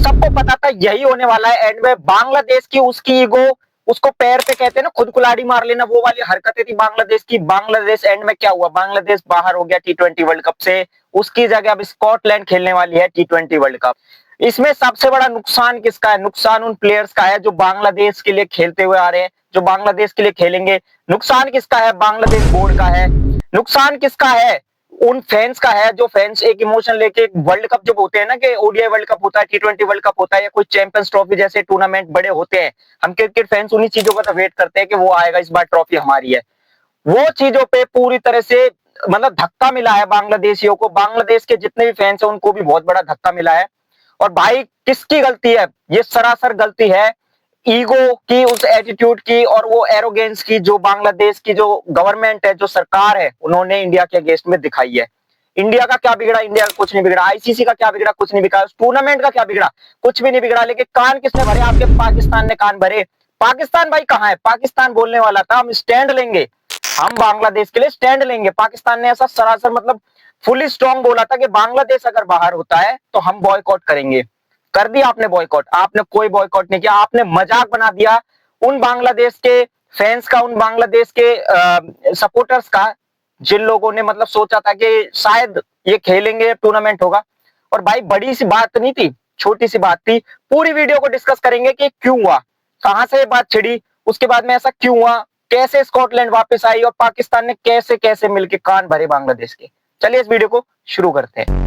सबको पता था यही होने वाला है एंड में। बांग्लादेश की उसकी ईगो, उसको पैर पे कहते हैं ना खुद कुल्हाड़ी मार लेना, वो वाली हरकतें थी बांग्लादेश की। बांग्लादेश एंड में क्या हुआ, बांग्लादेश बाहर हो गया T20 वर्ल्ड कप से। उसकी जगह अब स्कॉटलैंड खेलने वाली है T20 वर्ल्ड कप। इसमें सबसे बड़ा नुकसान किसका है? नुकसान उन प्लेयर्स का है जो बांग्लादेश के लिए खेलते हुए आ रहे हैं, जो बांग्लादेश के लिए खेलेंगे। नुकसान किसका है? बांग्लादेश बोर्ड का है। नुकसान किसका है? उन फैंस का है, जो फैंस एक इमोशन लेके वर्ल्ड कप जब होते हैं ना, कि ओडीआई वर्ल्ड कप होता है, T20 वर्ल्ड कप होता है, या कोई चैंपियंस ट्रॉफी जैसे टूर्नामेंट बड़े होते हैं, हम क्रिकेट फैंस उन्हीं चीजों का तो वेट करते हैं कि वो आएगा, इस बार ट्रॉफी हमारी है। वो चीजों पे पूरी तरह से मतलब धक्का मिला है बांग्लादेशियों को। बांग्लादेश के जितने भी फैंस हैं उनको भी बहुत बड़ा धक्का मिला है। और भाई किसकी गलती है? ये सरासर गलती है ईगो की, उस एटीट्यूड की और वो एरोगेंस की, जो बांग्लादेश की जो गवर्नमेंट है, जो सरकार है, उन्होंने इंडिया के अगेंस्ट में दिखाई है। इंडिया का क्या बिगड़ा? इंडिया का कुछ नहीं बिगड़ा। आईसीसी का क्या बिगड़ा? कुछ नहीं बिगड़ा। टूर्नामेंट का क्या बिगड़ा? कुछ भी नहीं बिगड़ा। लेकिन कान किसने भरे? आपके पाकिस्तान ने कान भरे। पाकिस्तान भाई कहाँ है? पाकिस्तान बोलने वाला था हम स्टैंड लेंगे, हम बांग्लादेश के लिए स्टैंड लेंगे। पाकिस्तान ने ऐसा सरासर मतलब फुली स्ट्रॉन्ग बोला था कि बांग्लादेश अगर बाहर होता है तो हम बॉयकॉट करेंगे। कर दिया आपने बॉयकॉट? आपने कोई बॉयकॉट नहीं किया। आपने मजाक बना दिया उन बांग्लादेश के फैंस का, उन बांग्लादेश के सपोर्टर्स का, जिन लोगों ने मतलब सोचा था कि शायद ये खेलेंगे, टूर्नामेंट होगा। और भाई बड़ी सी बात नहीं थी, छोटी सी बात थी। पूरी वीडियो को डिस्कस करेंगे कि क्यों हुआ, कहां से ये बात छिड़ी, उसके बाद में ऐसा क्यों हुआ, कैसे स्कॉटलैंड वापस आई और पाकिस्तान ने कैसे कैसे मिलकर कान भरे बांग्लादेश के। चलिए इस वीडियो को शुरू करते हैं।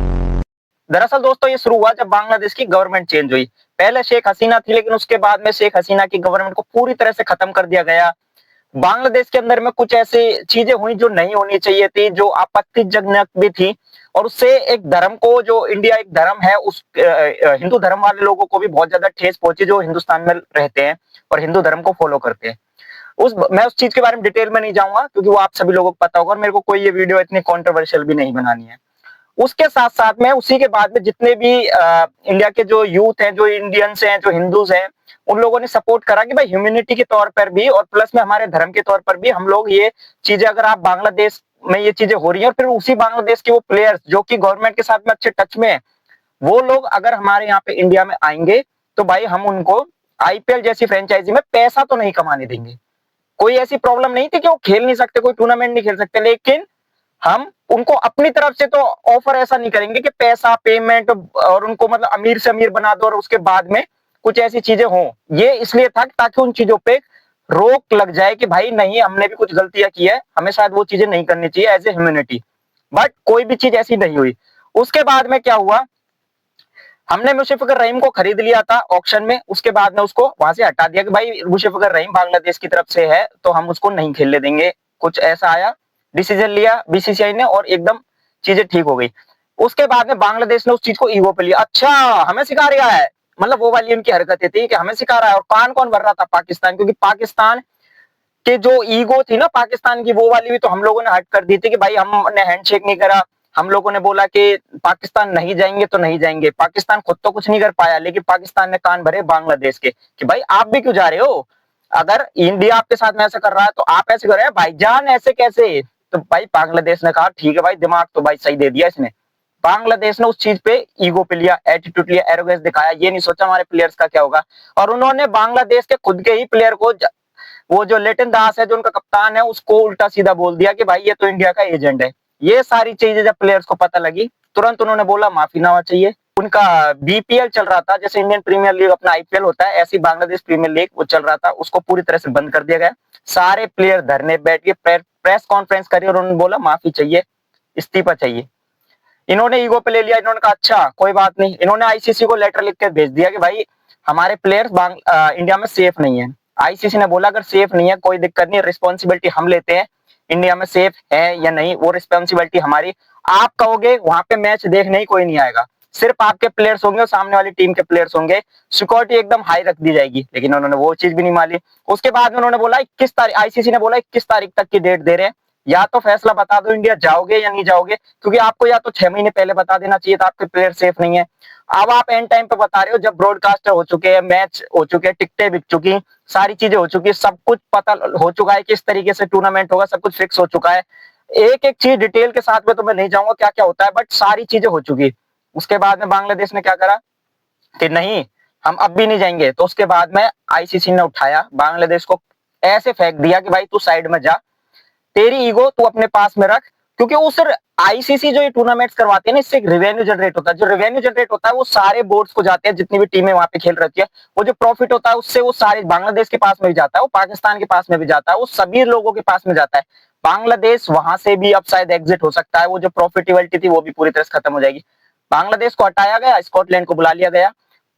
दरअसल दोस्तों ये शुरू हुआ जब बांग्लादेश की गवर्नमेंट चेंज हुई। पहले शेख हसीना थी, लेकिन उसके बाद में शेख हसीना की गवर्नमेंट को पूरी तरह से खत्म कर दिया गया। बांग्लादेश के अंदर में कुछ ऐसी चीजें हुई जो नहीं होनी चाहिए थी, जो आपत्तिजनक भी थी। और उससे एक धर्म को, जो इंडिया एक धर्म है, उस हिंदू धर्म वाले लोगों को भी बहुत ज्यादा ठेस पहुंची, जो हिंदुस्तान में रहते हैं और हिंदू धर्म को फॉलो करते हैं। मैं उस चीज के बारे में डिटेल में नहीं जाऊंगा, क्योंकि वो आप सभी लोगों को पता होगा और मेरे को कोई ये वीडियो इतनी कंट्रोवर्शियल भी नहीं बनानी है। उसके साथ साथ में उसी के बाद में जितने भी इंडिया के जो यूथ हैं, जो इंडियंस हैं, जो हिंदूज हैं, उन लोगों ने सपोर्ट करा कि भाई ह्यूमैनिटी के तौर पर भी और प्लस में हमारे धर्म के तौर पर भी हम लोग ये चीजें, अगर आप बांग्लादेश में ये चीजें हो रही है और फिर उसी बांग्लादेश के वो प्लेयर्स जो कि गवर्नमेंट के साथ में अच्छे टच में है, वो लोग अगर हमारे यहाँ पे इंडिया में आएंगे तो भाई हम उनको आईपीएल जैसी फ्रेंचाइजी में पैसा तो नहीं कमाने देंगे। कोई ऐसी प्रॉब्लम नहीं थी कि वो खेल नहीं सकते, कोई टूर्नामेंट नहीं खेल सकते, लेकिन हम उनको अपनी तरफ से तो ऑफर ऐसा नहीं करेंगे कि पैसा, पेमेंट और उनको मतलब अमीर से अमीर बना दो और उसके बाद में कुछ ऐसी चीजें हों। ये इसलिए था ताकि उन चीजों पे रोक लग जाए कि भाई नहीं, हमने भी कुछ गलतियां की है, हमें शायद वो चीजें नहीं करनी चाहिए एज ए ह्यूमैनिटी। बट कोई भी चीज ऐसी नहीं हुई। उसके बाद में क्या हुआ, हमने मुशफिकुर रहीम को खरीद लिया था ऑक्शन में। उसके बाद में उसको वहां से हटा दिया कि भाई मुशफिकुर रहीम बांग्लादेश की तरफ से है तो हम उसको नहीं खेलने देंगे। कुछ ऐसा आया, डिसीजन लिया बीसीसीआई ने और एकदम चीजें ठीक हो गई। उसके बाद में बांग्लादेश ने उस चीज को ईगो पे लिया, अच्छा हमें सिखा रहा है, मतलब वो वाली उनकी हरकतें थी कि हमें सिखा रहा है। और कान कौन भर रहा था? पाकिस्तान। क्योंकि पाकिस्तान कि जो ईगो थी ना पाकिस्तान की, वो वाली भी तो हम लोगों ने हट कर दी थी कि भाई हमने हैंडशेक नहीं करा। हम लोगों ने बोला कि पाकिस्तान नहीं जाएंगे तो नहीं जाएंगे। पाकिस्तान खुद तो कुछ नहीं कर पाया, लेकिन पाकिस्तान ने कान भरे बांग्लादेश के कि भाई आप भी क्यों जा रहे हो? अगर इंडिया आपके साथ में ऐसा कर रहा है तो आप ऐसे कर रहे हैं भाईजान, ऐसे कैसे? तो भाई बांग्लादेश ने कहा ठीक है भाई, दिमाग तो भाई सही दे दिया इसने। बांग्लादेश ने उस चीज पे ईगो पे लिया, एटीट्यूड लिया, एरोगेंस दिखाया, ये नहीं सोचा हमारे प्लेयर्स का क्या होगा। और उन्होंने बांग्लादेश के खुद के ही प्लेयर को, वो जो लेटन दास है जो उनका कप्तान है, उसको उल्टा सीधा बोल दिया कि भाई ये तो इंडिया का एजेंट है। ये सारी चीजें जब प्लेयर्स को पता लगी, तुरंत उन्होंने बोला माफी ना होना चाहिए। उनका बीपीएल चल रहा था, जैसे इंडियन प्रीमियर लीग अपना आईपीएल होता है, ऐसी बांग्लादेश प्रीमियर लीग वो चल रहा था, उसको पूरी तरह से बंद कर दिया गया। सारे प्लेयर धरने बैठ के प्रेस कॉन्फ्रेंस करी और उन्होंने बोला माफी चाहिए, इस्तीफा चाहिए। इन्होंने ईगो पे ले लिया, इन्होंने कहा अच्छा कोई बात नहीं। इन्होंने आईसीसी को लेटर लिख के भेज दिया कि भाई हमारे प्लेयर्स इंडिया में सेफ नहीं है। आईसीसी ने बोला अगर सेफ नहीं है कोई दिक्कत नहीं, रिस्पॉन्सिबिलिटी हम लेते हैं, इंडिया में सेफ है या नहीं वो रिस्पॉन्सिबिलिटी हमारी। आप कहोगे वहां पे मैच देखने ही कोई नहीं आएगा, सिर्फ आपके प्लेयर्स होंगे और सामने वाली टीम के प्लेयर्स होंगे, सिक्योरिटी एकदम हाई रख दी जाएगी। लेकिन उन्होंने वो चीज भी नहीं मानी। उसके बाद में उन्होंने बोला 21 तारीख, आईसीसी ने बोला 21 तारीख तक की डेट दे रहे हैं, या तो फैसला बता दो इंडिया जाओगे या नहीं जाओगे, क्योंकि आपको या तो 6 महीने पहले बता देना चाहिए था आपके प्लेयर सेफ नहीं है। अब आप एंड टाइम पे बता रहे हो जब ब्रॉडकास्टर हो चुके हैं, मैच हो चुके हैं, टिकटें बिक चुकी, सारी चीजें हो चुकी है, सब कुछ पता हो चुका है किस तरीके से टूर्नामेंट होगा, सब कुछ फिक्स हो चुका है। एक एक चीज डिटेल के साथ में तो मैं नहीं जाऊंगा क्या क्या होता है, बट सारी चीजें हो चुकी। उसके बाद में बांग्लादेश ने क्या करा, कि नहीं हम अब भी नहीं जाएंगे, तो उसके बाद में आईसीसी ने उठाया, बांग्लादेश को ऐसे फेंक दिया कि भाई तू साइड में जा, तेरी ईगो तू अपने पास में रख। क्योंकि उस आईसीसी जो ये टूर्नामेंट्स करवाती है ना, इससे एक रेवेन्यू जनरेट होता है, जो रेवेन्यू जनरेट होता है वो सारे बोर्ड्स को जाते हैं, जितनी भी टीमें वहां पे खेल रही है, वो जो प्रॉफिट होता है उससे वो सारे बांग्लादेश के पास में भी जाता है, वो पाकिस्तान के पास में भी जाता है, वो सभी लोगों के पास में जाता है। बांग्लादेश वहां से भी अब शायद एग्जिट हो सकता है, वो जो प्रॉफिटेबिलिटी थी वो भी पूरी तरह से खत्म हो जाएगी। बांग्लादेश को हटाया गया, स्कॉटलैंड को बुला लिया गया।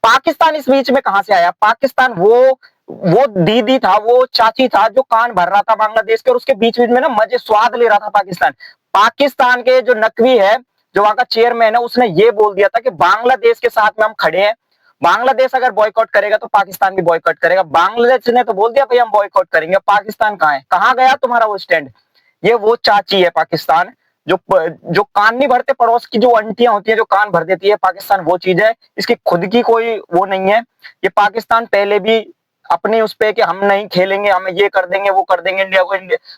पाकिस्तान इस बीच में कहां से आया? पाकिस्तान वो दीदी था, वो चाची था जो कान भर रहा था बांग्लादेश के, और उसके बीच बीच में ना मजे स्वाद ले रहा था पाकिस्तान। पाकिस्तान के जो नकवी है, जो वहां का चेयरमैन है, उसने ये बोल दिया था कि बांग्लादेश के साथ में हम खड़े हैं, बांग्लादेश अगर बॉयकॉट करेगा तो पाकिस्तान भी बॉयकॉट करेगा। बांग्लादेश ने तो बोल दिया भाई हम बॉयकॉट करेंगे, पाकिस्तान कहां है, कहां गया तुम्हारा वो स्टैंड? ये वो चाची है पाकिस्तान, जो कान नहीं भरते, पड़ोस की जो आंटियां होती है जो कान भर देती है, पाकिस्तान वो चीज है। इसकी खुद की कोई वो नहीं है। ये पाकिस्तान पहले भी अपने उस पे कि हम नहीं खेलेंगे, हम ये कर देंगे वो कर देंगे, इंडिया को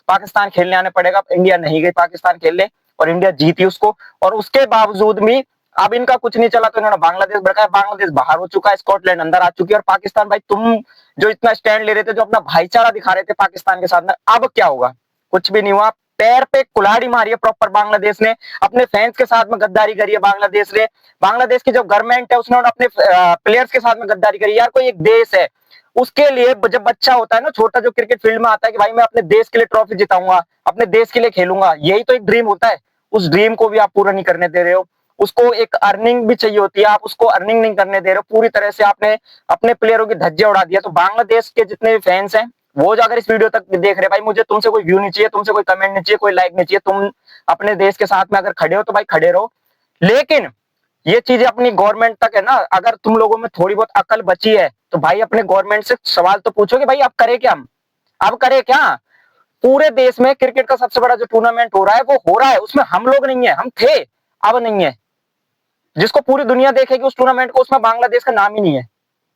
पाकिस्तान खेलने आने पड़ेगा। इंडिया नहीं गई पाकिस्तान खेलने, और इंडिया जीती उसको, और उसके बावजूद भी अब इनका कुछ नहीं चला तो इन्होंने बांग्लादेश भड़काया। बांग्लादेश बाहर हो चुका है, स्कॉटलैंड अंदर आ चुकी है, और पाकिस्तान भाई तुम जो इतना स्टैंड ले रहे थे, जो अपना भाईचारा दिखा रहे थे पाकिस्तान के साथ में, अब क्या होगा? कुछ भी नहीं हुआ। पैर पे कुल्हाड़ी मारी है प्रॉपर बांग्लादेश ने, अपने फैंस के साथ में गद्दारी करी है बांग्लादेश ने। बांग्लादेश की जो गवर्नमेंट है उसने अपने प्लेयर्स के साथ में गद्दारी करी। यार कोई एक देश है, उसके लिए जब बच्चा होता है ना छोटा, जो क्रिकेट फील्ड में आता है कि भाई मैं अपने देश के लिए ट्रॉफी जिताऊंगा, अपने देश के लिए खेलूंगा, यही तो एक ड्रीम होता है। उस ड्रीम को भी आप पूरा नहीं करने दे रहे हो। उसको एक अर्निंग भी चाहिए होती है, आप उसको अर्निंग नहीं करने दे रहे हो। पूरी तरह से आपने अपने प्लेयरों की धज्जियां उड़ा दिया। तो बांग्लादेश के जितने भी फैंस हैं, वो जो अगर इस वीडियो तक देख रहे, भाई मुझे तुमसे कोई व्यू नहीं चाहिए, तुमसे कोई कमेंट नहीं चाहिए, कोई लाइक नहीं चाहिए, तुम अपने देश के साथ में अगर खड़े हो तो भाई खड़े रहो। लेकिन ये चीजें अपनी गवर्नमेंट तक है ना, अगर तुम लोगों में थोड़ी बहुत अकल बची है तो भाई अपने गवर्नमेंट से सवाल तो पूछो कि भाई अब करे क्या, हम अब करे क्या? पूरे देश में क्रिकेट का सबसे बड़ा जो टूर्नामेंट हो रहा है वो हो रहा है, उसमें हम लोग नहीं है, हम थे, अब नहीं है। जिसको पूरी दुनिया देखेगी उस टूर्नामेंट को, उसमें बांग्लादेश का नाम ही नहीं है।